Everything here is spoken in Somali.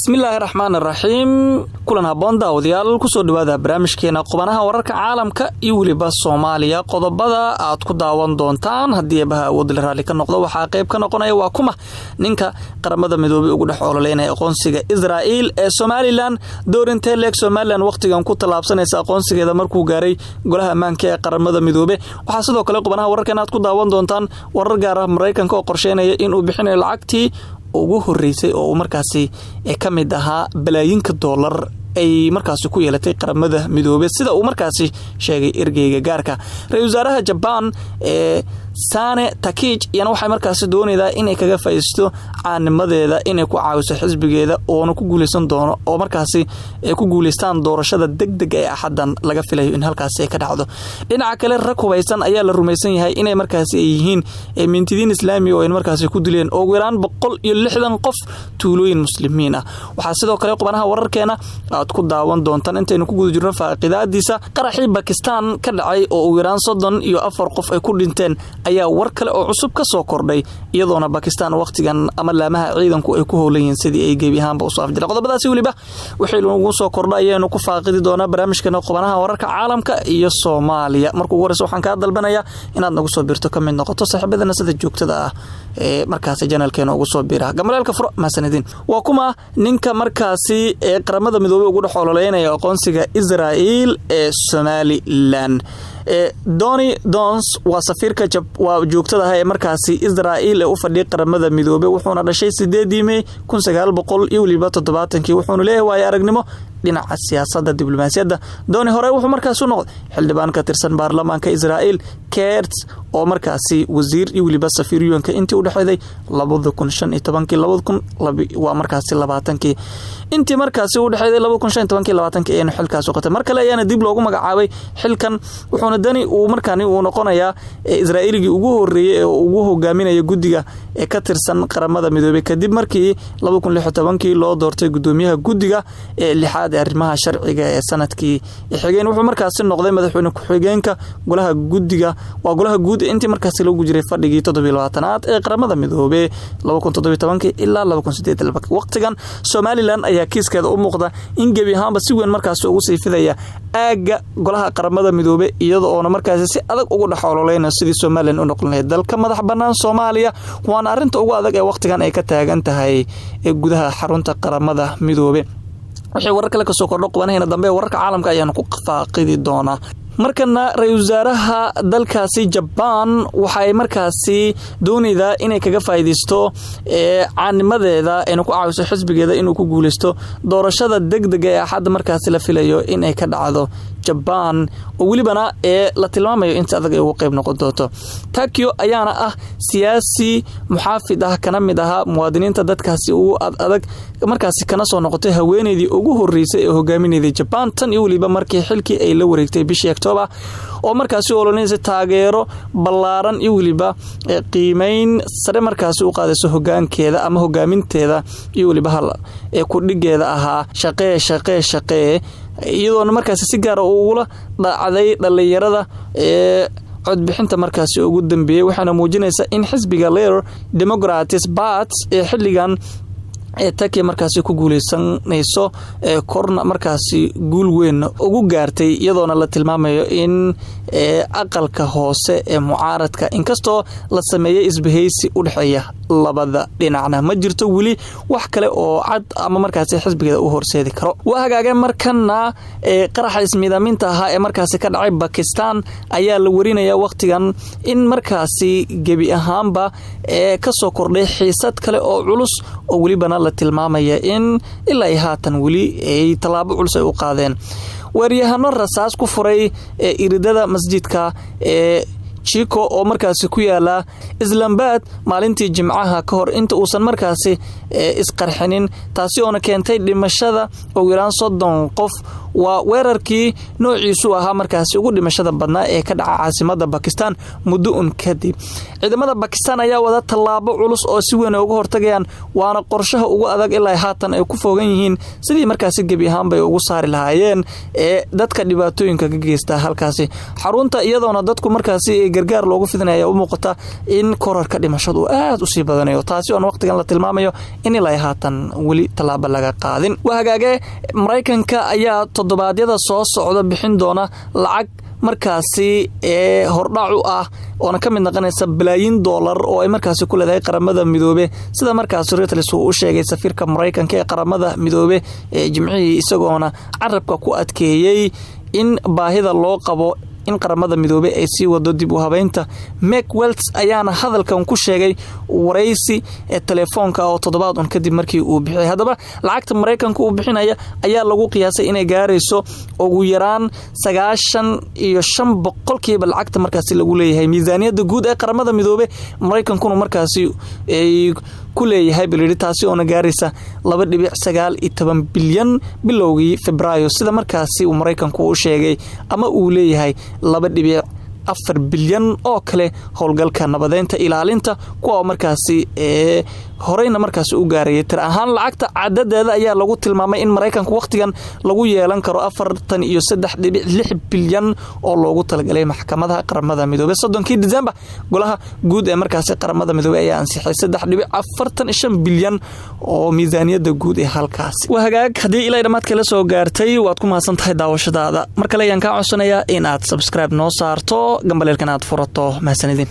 bismillaahi raxmaani raxiim kulan haboon daawadayaal ku soo dhawaada barnaamijkeena qubanaha wararka caalamka iyo waliba Soomaaliya qodobada aad ku daawan doontaan hadii baha awood la raali ka noqdo waxa qayb ka noqonaya waa kuma ninka qaramada midoobay ugu dhex ololeynaya aqoonsiga Israa'iil ee Somaliland doorinta leeg Somaliland waqtigan ku talaabsanaysa aqoonsigeeda markuu gaaray golaha ammaanka ee qaramada midoobay waxa sidoo kale qubanaha wararka aad ku daawan doontaan warar gaar ah Mareykanka oo qorsheynaya in uu bixinayo lacagtii ugu horeysay oo markaasi ka mid ahaa bilaayiinka dollar ay markaasi ku yeelatay qaramada midoobay sida uu markaasi sheegay ergeyga gaarka ra'iisul wasaaraha Japan Sane Takich yana waxay markaasi doonaydaa inay kaga faa'iisto caanimadeeda inay ku caawiso xisbigeeda oo ku guuleysan doono oo markaasi ay ku guuleystaan doorashada degdeg ee axadan laga filayo in halkaasi ay ka dhacdo dhinaca kale rakubaysan ayaa la rumaysan yahay inay markaasi ay yihiin mintidiin islaami oo ay markaasi ku dileen oo weeraan 160 qof tuulooyin muslimiin ah waxa sidoo kale qubanaha wararkeena aad ku daawan doontaan intaynu ku guda jirno faaqidaadiisa qaraxii Pakistan ka dhacay oo weeraan 34 qof ay ku dhinteen ayaa war kale oo cusub ka soo kordhay iyadoona Pakistan waqtigan ama laamaha ciidanku ay ku howlayeen sidii ay gebi ahaanba u soo afjilay qodobadaasi waliba wixii lagu soo kordhay ayaynu ku faaqidi doonaa barnaamijkeena qubanaha wararka caalamka iyo Soomaaliya markuu warayso waxaan ka dalbanayaa inaad nagu soo biirto ka mid noqoto saaxiibadana sida joogtada ah ee markaas channelkeena ugu soo biira gamalaalka furo maasanidin waa kuma ninka markaasi ee qaramada midoobay ugu dhex ololeynaya aqoonsiga Israa'iil ee Somaliland Donny Dons waa safiirka waa joogtada ah ee markaasi Israa'iil ee u fadhiya qaramada midoobay wuxuuna dhashay 8 May 1970 wuxuuna leeyahay aragnimo dhinaca siyaasadda diblomaasiyadda Donny hore wuxuu markaas u noqday xildhibaan ka tirsan baarlamaanka Israa'iil Kertz oo markaasi wasiir iyo waliba safiiryoonka intii u dhaxayday 2015 waa markaasi 20 intii markaasi u dhaxayday 2015 ee xilkaas u qatay markale ayaana dib loogu magacaabay xilkan wuxuuna Dani uu markaani uu noqonayaa Israa'iiligi ugu horeeyay ee ugu hogaaminaya guddiga ee ka tirsan qaramada midoobay kadib markii 2016 loo doortay gudoomiyaha guddiga ee lixaad ee arrimaha sharciga ee sanadkii xigeen wuxuu markaasi noqday madaxweyne ku-xigeenka golaha guddiga waa golaha guud intii markaasi lagu jiray fadhigii 27aad ee qaramada midoobay 2017 ilaa 2018 waqtigan Somaliland ayaa kiiskeeda u muuqda in gebi ahaanba si weyn markaasi ugu siifidaya aaga golaha qaramada midoobay iyadoo oo markaasi si adag ugu dhaxololeynaa sidii Somaliland u noqon lahayd dalka madax banaan Soomaaliya waana arinta ugu adag ee waqtigan ay ka taagan tahay ee gudaha xarunta qaramada midoobay wixii warar kale ka soo kordho qubanaheena dambe wararka caalamka ayaan ku faaqidi doonaa markana ra'iisul wasaaraha dalkaasi Japan waxay markaasi doonaydaa inay kaga faa'iideysto caanimadeeda inuu ku caawiso xisbigeeda inuu ku guuleysto doorashada degdega ee axad markaasi la filayo in ay ka dhacdo Japan oo walibana la tilmaamayo inta adag ay ugu qayb noqon doonto Tokyo ayaana ah siyaasi muxaafid ah kana mid aha muwaadiniinta dadkaasi ugu adag markaasi kana soo noqotay haweeneydii ugu horeysay ee hogaaminayay Japan tan iyo waliba markii xilkii ay la wareegtay bishii October oo markaasi ololeynaysa taageero ballaaran iyo waliba qiimeyn sare markaasi u qaadayso hogaankeeda ama hogaaminteeda iyo waliba hal ee ku dhigeeda ahaa shaqee iyadoo markaasi si gaar ah ugu dhacday dhalinyarada codbixinta markaasi ugu dambeeyay waxaana muujinaysa in xisbiga Labour Democrats Party ee xilligan Turkey markaasi ku guuleysanayso korna markaasi guul weyn ugu gaartay iyadoona la tilmaamayo in aqalka hoose ee mucaaradka inkastoo la sameeyay isbahaysi u dhaxeeya labada dhinacna ma jirto wili wax kale oo cad ama markaasi xisbigeeda u horseedi karo waa hagaaga markana qaraxa ismiidaaminta ahaa ee markaasi ka dhacay Pakistan ayaa la warinaya waqtigan in markaasi gebi ahaanba ka soo kordhay xiisad kale oo culus oo walibana la tilmaamaya in ilaa haatan wali ay talaabo culus ay u qaadeen wariyahano rasaas ku furay iridada masjidka Chico oo markaasi ku yaala Islamabad maalintii Jimcaha ka hor inta uusan markaasi isqarxinin taasi oo keentay dhimashada oo yaraan 30 qof waa weerarkii noociisu ahaa markaasi ugu dhimashada badnaa ee ka dhaca caasimada Pakistan muddo kadib. ciidamada Pakistan ayaa wada tallaabo culus oo si weyn uga hortagayaan waana qorshaha ugu adag ilaa haatan ay ku fogan yihiin sidii markaasi gebi ahaan bay ugu saari lahaayeen ee dadka dhibaatooyinka ka geysta halkaasi xarunta iyadoona dadku markaasi gargaar loogu fidinayo u muuqata in korarka dhimashadu aad u sii badanayo taasi oo waqtigan la tilmaamayo in ilaa haatan wali tallaabo laga qaadin. wahagaage Mareykanka ayaa toddobaadyada soo socda bixin doona lacag markaasi hordhac u ah oo ka mid noqonaysa bilaayin dollar oo ay markaasi ku leedahay qaramada midoobe sida markaasi Reuters uu sheegay safiirka Mareykanka ee qaramada midoobe jimcihii isagoona carabka ku adkeeyay in baahida loo qabo in qaramada midoobe ay sii wado dib u habeynta. Mike Wells ayaana hadalkan ku sheegay wareysi telefoonka oo toddobaad kadib markii uu bixiyay. hadaba lacagta Mareykanka uu bixinaya ayaa lagu qiyaasay inay gaarayso ugu yaraan 95% lacagta markaasi lagu leeyahay miisaaniyada guud ee qaramada midoobe. Mareykankuna markaasi ay ku leeyahay biliritaasi oo gaaraysa 2.19 bilyan bilowgii Febraayo sida markaasi uu Mareykanku u sheegay ama uu leeyahay 2.4 bilyan oo kale howlgalka nabadeynta ilaalinta kuwa markaasi horeyna markaasi u gaarayay tir ahaan lacagta cadadeeda ayaa lagu tilmaamay in Mareykanku waqtigan lagu yeelan karo 43.6 bilyan oo loogu talagalay maxkamadaha qaramada midoobe 30 December golaha guud ee markaasi qaramada midoobe ayaa ansixiyay 3.45 bilyan oo miisaaniyada guud ee halkaasi. wahagaag hadii ilaa dhamaadka la soo gaartay waad ku mahadsantahay daawashadaada mar kale ayaan ka codsanayaa in aad subscribe noo saarto gambaleelkan aad furato mahadsanidin.